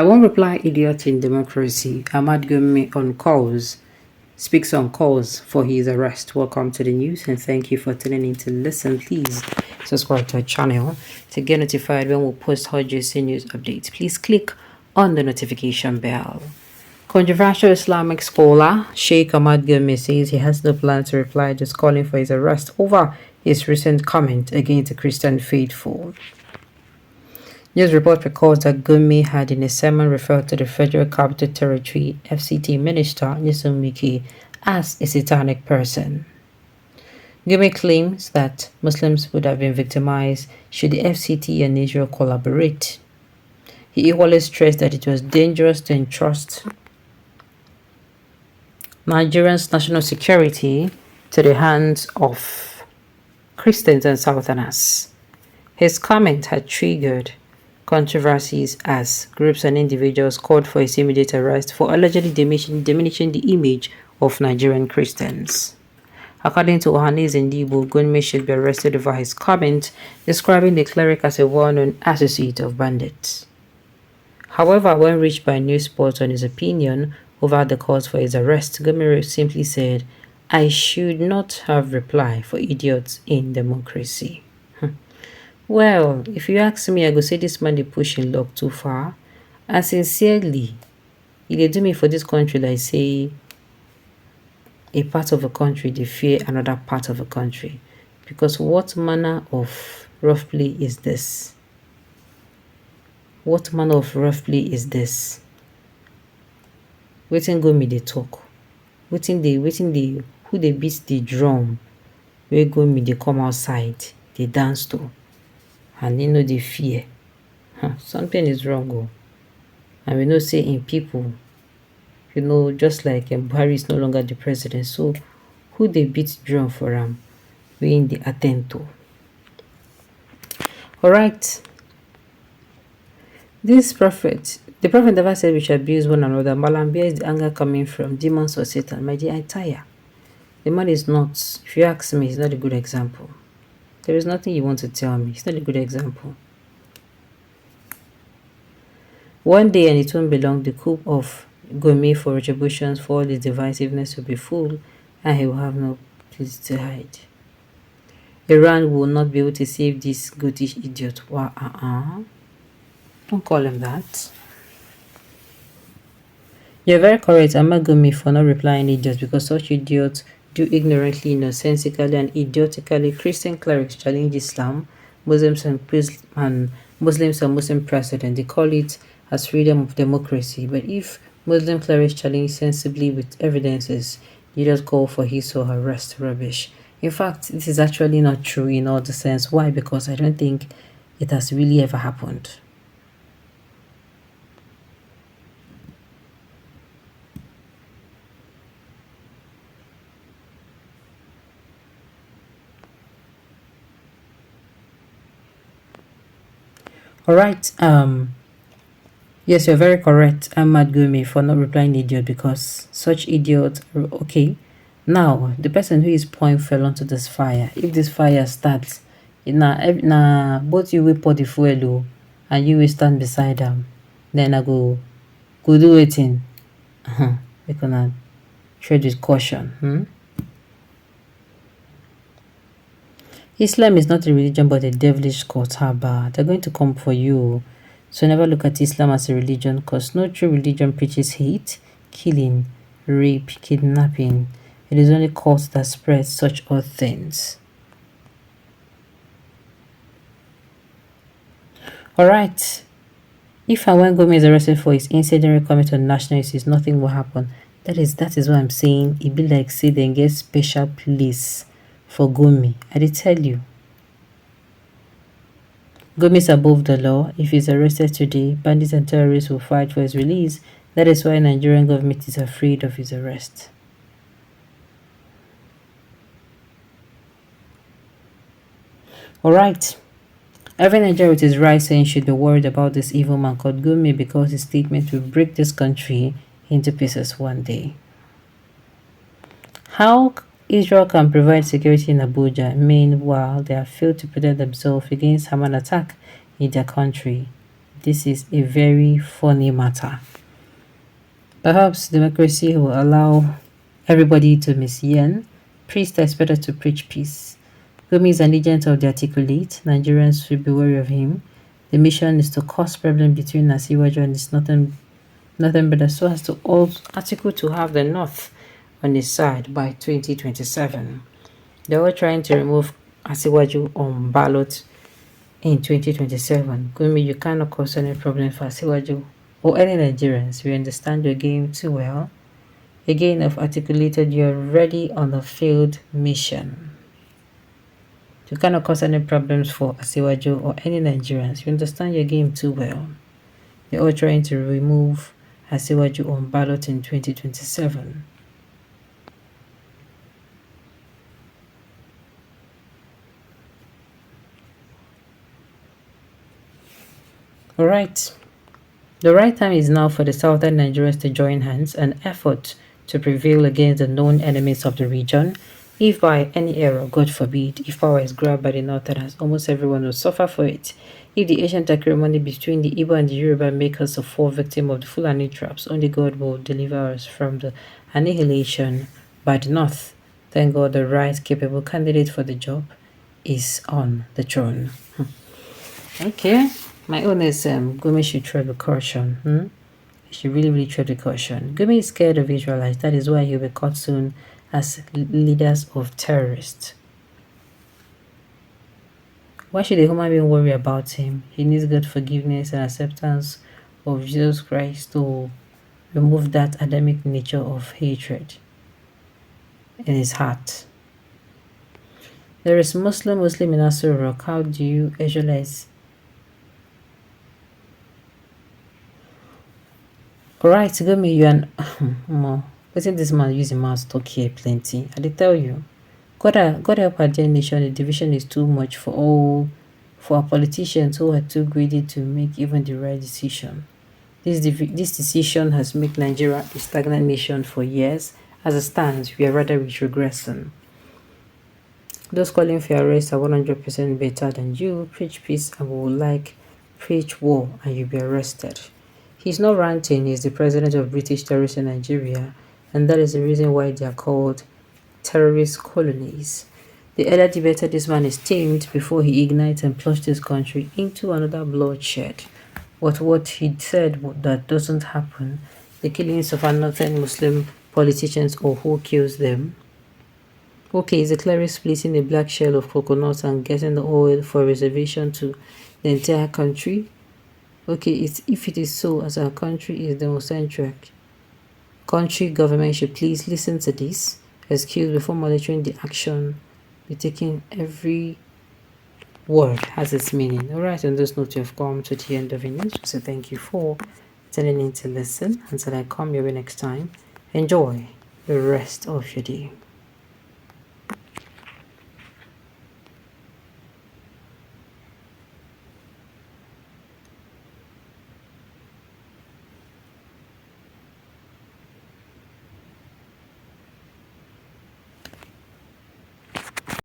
I won't reply idiot in democracy. Ahmad Gumi on calls speaks on calls for his arrest. Welcome to the news and thank you for tuning in to listen. Please subscribe to our channel to get notified when we post hot juicy news updates. Please click on the notification bell. Controversial Islamic scholar Sheikh Ahmad Gumi says he has no plan to reply, just calling for his arrest over his recent comment against the Christian faithful. News report records that Gumi had in a sermon referred to the Federal Capital Territory FCT Minister Nyesom Wike as a satanic person. Gumi claims that Muslims would have been victimized should the FCT and Israel collaborate. He equally stressed that it was dangerous to entrust Nigerians' national security to the hands of Christians and Southerners. His comment had triggered controversies as groups and individuals called for his immediate arrest for allegedly diminishing the image of Nigerian Christians. According to Ohanes Ndibo, Gumi should be arrested over his comment describing the cleric as a well-known associate of bandits. However, when reached by news reports on his opinion over the cause for his arrest, Gumi simply said, "I should not have replied for idiots in democracy." Well, if you ask me, I go say this man dey push him luck too far. And sincerely, e dey do me for this country like say a part of a country dey fear another part of a country. Because what manner of rough play is this? What manner of rough play is this? Wetin Gumi dey talk? Wetin dey who dey beat the drum wey Gumi dey come outside dey dance to? And they know they fear. Something is wrong. Oh. And we know say in people, just like Buhari is no longer the president. So who they beat drum for him? We in the attento. Alright. The prophet never said we should abuse one another. Malam, where is the anger coming from? Demons or Satan? My dear, I tire. The man is not, if you ask me, he's not a good example. There is nothing you want to tell me. It's not a good example. One day, and it won't be long, the coup of Gumi for retributions for all his divisiveness will be full, and he will have no place to hide. Iran will not be able to save this goatish idiot. Don't call him that. You're very correct, Ahmad Gumi, for not replying idiots, because such idiots do ignorantly, nonsensically, and idiotically Christian clerics challenge Islam, Muslims and Muslim president. They call it as freedom of democracy. But if Muslim clerics challenge sensibly with evidences, you just call for his or her arrest. Rubbish. In fact, this is actually not true in all the sense. Why? Because I don't think it has really ever happened. All right. Yes, you're very correct, Ahmad Gumi, for not replying idiot, because such idiots are okay. Now, the person who is pouring fell onto this fire. If this fire starts, both you will pour the fuel and you will stand beside them. Then I go do it in. We're gonna tread with caution. Islam is not a religion but a devilish cult. They're going to come for you. So never look at Islam as a religion, because no true religion preaches hate, killing, rape, kidnapping. It is only cults that spread such odd things. Alright. If and when Gumi is arrested for his incidental comment on national issues, nothing will happen. That is what I'm saying. It be like say they get special place for Gumi. I did tell you. Gumi is above the law. If he's arrested today, bandits and terrorists will fight for his release. That is why Nigerian government is afraid of his arrest. Alright. Every Nigerian with his right saying should be worried about this evil man called Gumi, because his statement will break this country into pieces one day. How Israel can provide security in Abuja, meanwhile they have failed to protect themselves against Hamas attack in their country. this is a very funny matter. Perhaps democracy will allow everybody to miss yen. Priests are expected to preach peace. Gumi is an agent of the articulate. Nigerians should be wary of him. The mission is to cause problem between Asiwaju and his northern brothers so as to article to have the north on his side by 2027. They were trying to remove Asiwaju on ballot in 2027. Gumi, you cannot cause any problem for Asiwaju or any Nigerians. We understand your game too well. Again, I've articulated you're ready on a field mission. You cannot cause any problems for Asiwaju or any Nigerians. You understand your game too well. They're all trying to remove Asiwaju on ballot in 2027. Alright. The right time is now for the southern Nigerians to join hands and effort to prevail against the known enemies of the region. If by any error, God forbid, if power is grabbed by the northerners, almost everyone will suffer for it. If the ancient acrimony between the Igbo and the Yoruba make us a fall victim of the Fulani traps, only God will deliver us from the annihilation by the north. Thank God the right capable candidate for the job is on the throne. Okay. My own is Gumi should tread with caution. He should really tread with caution. Gumi is scared of Israelites. That is why he'll be caught soon as leaders of terrorists. Why should a human being worry about him? He needs God's forgiveness and acceptance of Jesus Christ to remove that Adamic nature of hatred in his heart. There is Muslim in Asur Rock. How do you Israelites? Alright, Gumi, you and more. Letting this man use his mouth talk here plenty. I did tell you. God help our generation. The division is too much for our politicians who are too greedy to make even the right decision. This decision has made Nigeria a stagnant nation for years. As it stands, we are rather retrogressing. Those calling for your arrest are 100% better than you. Preach peace and we will preach war and you'll be arrested. He's not ranting, he's the president of British terrorists in Nigeria, and that is the reason why they are called terrorist colonies. The earlier debated this man is tamed before he ignites and plunges this country into another bloodshed. But what he said that doesn't happen, the killings of northern Muslim politicians or who kills them. Okay, is the cleric splitting a black shell of coconuts and getting the oil for reservation to the entire country? Okay, if it is so, as our country is democentric, country government should please listen to this excuse before monitoring the action. Be taking every word has its meaning. Alright, on this note, you have come to the end of the news. So thank you for turning in to listen. Until I come your way next time, enjoy the rest of your day.